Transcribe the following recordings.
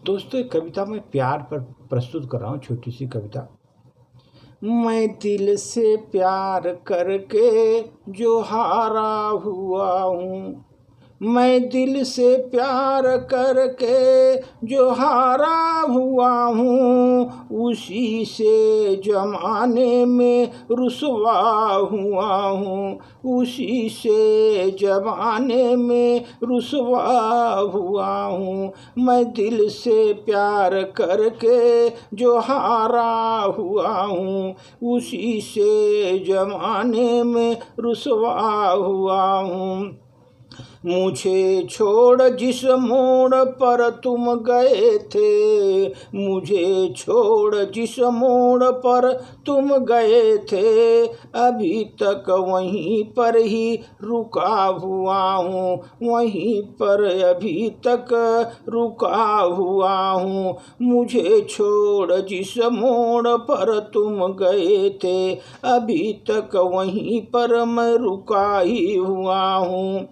दोस्तों, एक कविता मैं प्यार पर प्रस्तुत कर रहा हूँ, छोटी सी कविता। मैं दिल से प्यार करके जो हारा हुआ हूँ, मैं दिल से प्यार करके जो हारा हुआ हूँ, उसी से जमाने में रुसवा हुआ हूँ, उसी से जमाने में रुसवा हुआ हूँ। मैं दिल से प्यार करके जो हारा हुआ हूँ, उसी से जमाने में रुसवा हुआ हूँ। मुझे छोड़ जिस मोड़ पर तुम गए थे, मुझे छोड़ जिस मोड़ पर तुम गए थे, अभी तक वहीं पर ही रुका हुआ हूँ, वहीं पर अभी तक रुका हुआ हूँ। मुझे छोड़ जिस मोड़ पर तुम गए थे, अभी तक वहीं पर मैं रुका ही हुआ हूँ।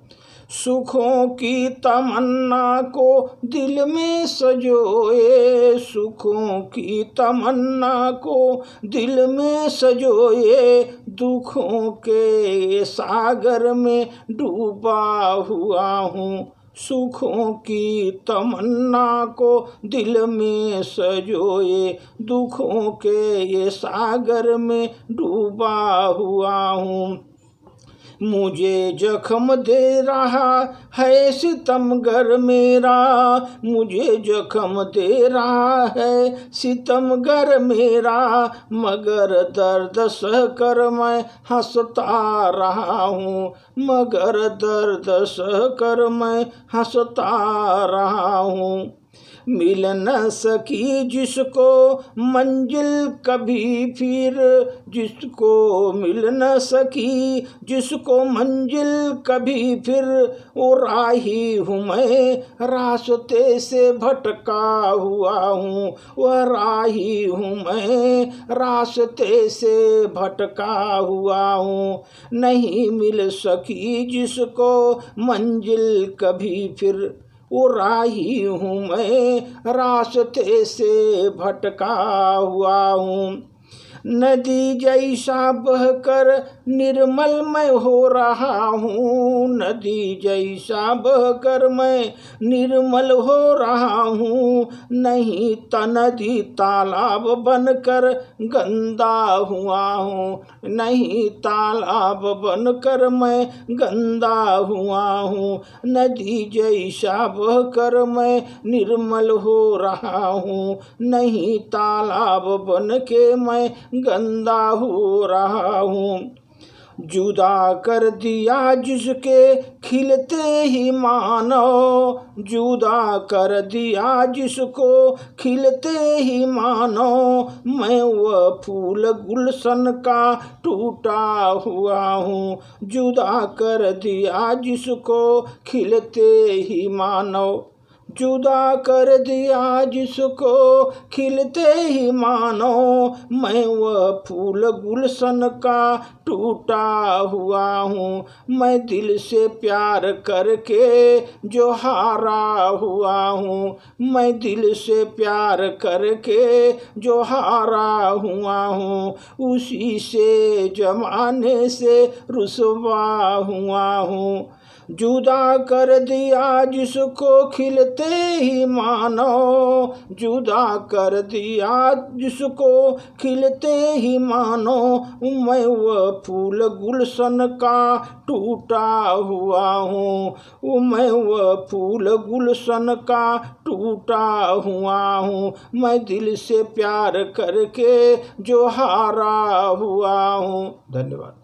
सुखों की तमन्ना को दिल में सजोए, सुखों की तमन्ना को दिल में सजोए, दुखों के सागर में डूबा हुआ हूँ। सुखों की तमन्ना को दिल में सजोए, दुखों के ये सागर में डूबा हुआ हूँ। मुझे जख्म दे रहा है सितमगर मेरा, मुझे जख्म दे रहा है सितमगर मेरा, मगर दर्द सह कर मैं हंसता रहा हूँ, मगर दर्द सह कर मैं हंसता रहा हूँ। मिल न सकी जिसको मंजिल कभी फिर, जिसको मिल न सकी जिसको मंजिल कभी फिर, वो राही हूँ मैं रास्ते से भटका हुआ हूँ, वह राही हूँ मैं रास्ते से भटका हुआ हूँ। नहीं मिल सकी जिसको मंजिल कभी फिर, वो राही हूँ मैं रास्ते से भटका हुआ हूँ। नदी जैसा बहकर निर्मल मैं हो रहा हूँ, नदी जैसा बहकर मैं निर्मल हो रहा हूँ। नहीं तो नदी तालाब बनकर गंदा हुआ हूँ, नहीं तालाब बनकर मैं गंदा हुआ हूँ। नदी जैसा बहकर मैं निर्मल हो रहा हूँ, नहीं तालाब बन के मैं गंदा हो रहा हूँ। जुदा कर दिया जिसके खिलते ही मानो, जुदा कर दिया जिसको खिलते ही मानो, मैं वह फूल गुलशन का टूटा हुआ हूँ। जुदा कर दिया जिसको खिलते ही मानो, जुदा कर दिया जिसको खिलते ही मानो, मैं वह फूल गुलशन का टूटा हुआ हूँ। मैं दिल से प्यार करके जो हारा हुआ हूँ, मैं दिल से प्यार करके जो हारा हुआ हूँ, उसी से जमाने से रुसवा हुआ हूँ। जुदा कर दिया जिसको खिलते ही मानो, जुदा कर दिया जिसको खिलते ही मानो, मैं वह फूल गुलशन का टूटा हुआ हूँ, मैं वह फूल गुलशन का टूटा हुआ हूँ। मैं दिल से प्यार करके जो हारा हुआ हूँ। धन्यवाद।